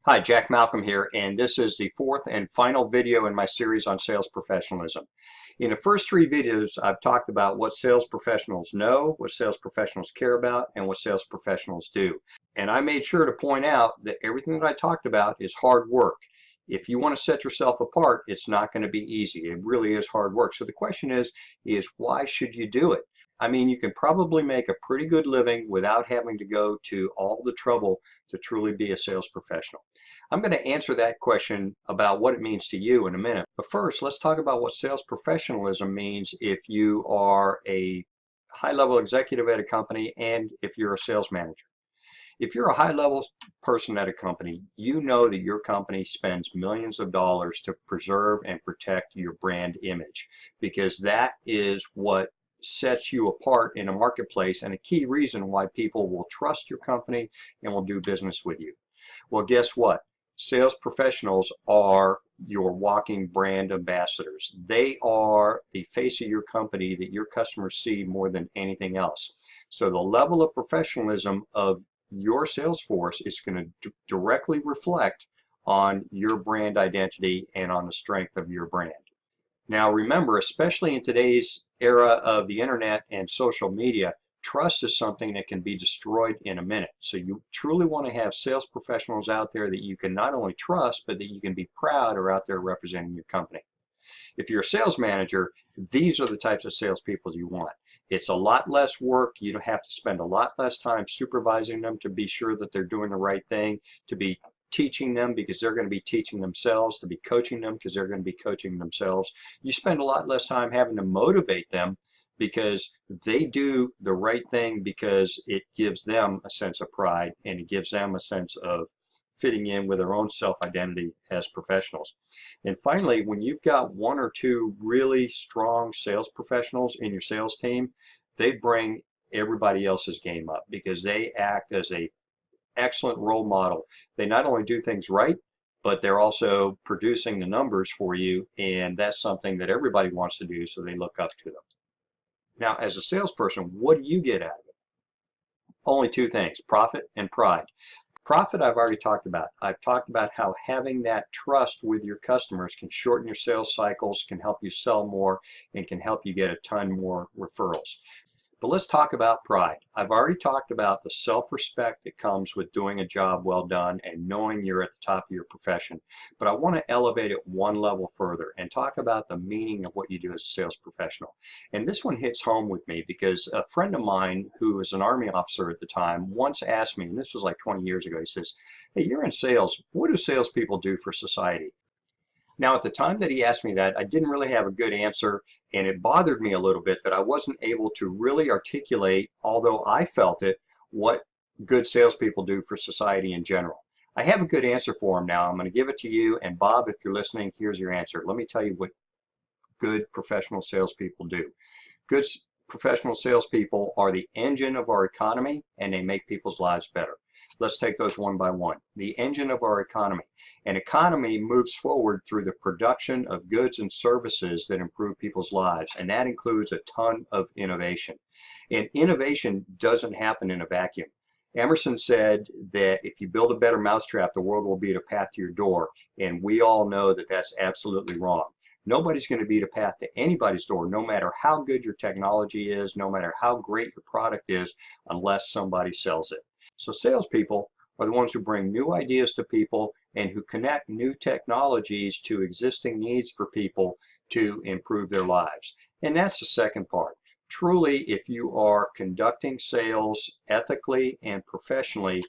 Hi, Jack Malcolm here, and this is the fourth and final video in my series on sales professionalism. In the first three videos, I've talked about what sales professionals know, what sales professionals care about, and what sales professionals do. And I made sure to point out that everything that I talked about is hard work. If you want to set yourself apart, it's not going to be easy. It really is hard work. So the question is why should you do it? I mean, you can probably make a pretty good living without having to go to all the trouble to truly be a sales professional. I'm going to answer that question about what it means to you in a minute. But first, let's talk about what sales professionalism means if you are a high-level executive at a company and if you're a sales manager. If you're a high-level person at a company, you know that your company spends millions of dollars to preserve and protect your brand image because that is what sets you apart in a marketplace and a key reason why people will trust your company and will do business with you. Well, guess what? Sales professionals are your walking brand ambassadors. They are the face of your company that your customers see more than anything else. So the level of professionalism of your sales force is going to directly reflect on your brand identity and on the strength of your brand. Now remember, especially in today's era of the internet and social media, trust is something that can be destroyed in a minute. So you truly want to have sales professionals out there that you can not only trust, but that you can be proud are out there representing your company. If you're a sales manager, these are the types of salespeople you want. It's a lot less work. You don't have to spend a lot less time supervising them to be sure that they're doing the right thing, to be teaching them because they're going to be teaching themselves, to be coaching them because they're going to be coaching themselves. You spend a lot less time having to motivate them because they do the right thing because it gives them a sense of pride and it gives them a sense of fitting in with their own self-identity as professionals. And finally, when you've got one or two really strong sales professionals in your sales team, they bring everybody else's game up because they act as a excellent role model. They not only do things right, but they're also producing the numbers for you, and that's something that everybody wants to do, so they look up to them. Now, as a salesperson, what do you get out of it? Only two things, profit and pride. Profit I've already talked about. I've talked about how having that trust with your customers can shorten your sales cycles, can help you sell more, and can help you get a ton more referrals. But let's talk about pride. I've already talked about the self-respect that comes with doing a job well done and knowing you're at the top of your profession. But I want to elevate it one level further and talk about the meaning of what you do as a sales professional. And this one hits home with me because a friend of mine who was an Army officer at the time once asked me, and this was like 20 years ago, he says, "Hey, you're in sales. What do salespeople do for society?" Now, at the time that he asked me that, I didn't really have a good answer, and it bothered me a little bit that I wasn't able to really articulate, although I felt it, what good salespeople do for society in general. I have a good answer for him now. I'm going to give it to you, and Bob, if you're listening, here's your answer. Let me tell you what good professional salespeople do. Good professional salespeople are the engine of our economy, and they make people's lives better. Let's take those one by one. The engine of our economy. An economy moves forward through the production of goods and services that improve people's lives, and that includes a ton of innovation. And innovation doesn't happen in a vacuum. Emerson said that if you build a better mousetrap, the world will beat a path to your door, and we all know that that's absolutely wrong. Nobody's going to beat a path to anybody's door, no matter how good your technology is, no matter how great your product is, unless somebody sells it. So salespeople are the ones who bring new ideas to people and who connect new technologies to existing needs for people to improve their lives. And that's the second part. Truly, if you are conducting sales ethically and professionally,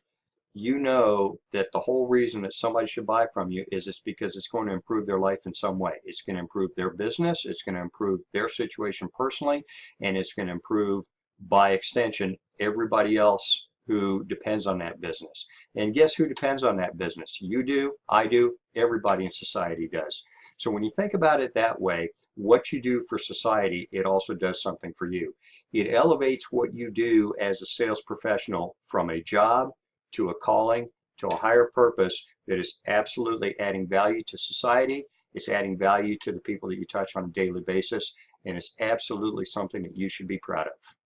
you know that the whole reason that somebody should buy from you is it's because it's going to improve their life in some way. It's going to improve their business, it's going to improve their situation personally, and it's going to improve, by extension, everybody else who depends on that business. And guess who depends on that business? You do, I do, everybody in society does. So when you think about it that way, what you do for society, it also does something for you. It elevates what you do as a sales professional from a job to a calling to a higher purpose that is absolutely adding value to society. It's adding value to the people that you touch on a daily basis, and it's absolutely something that you should be proud of.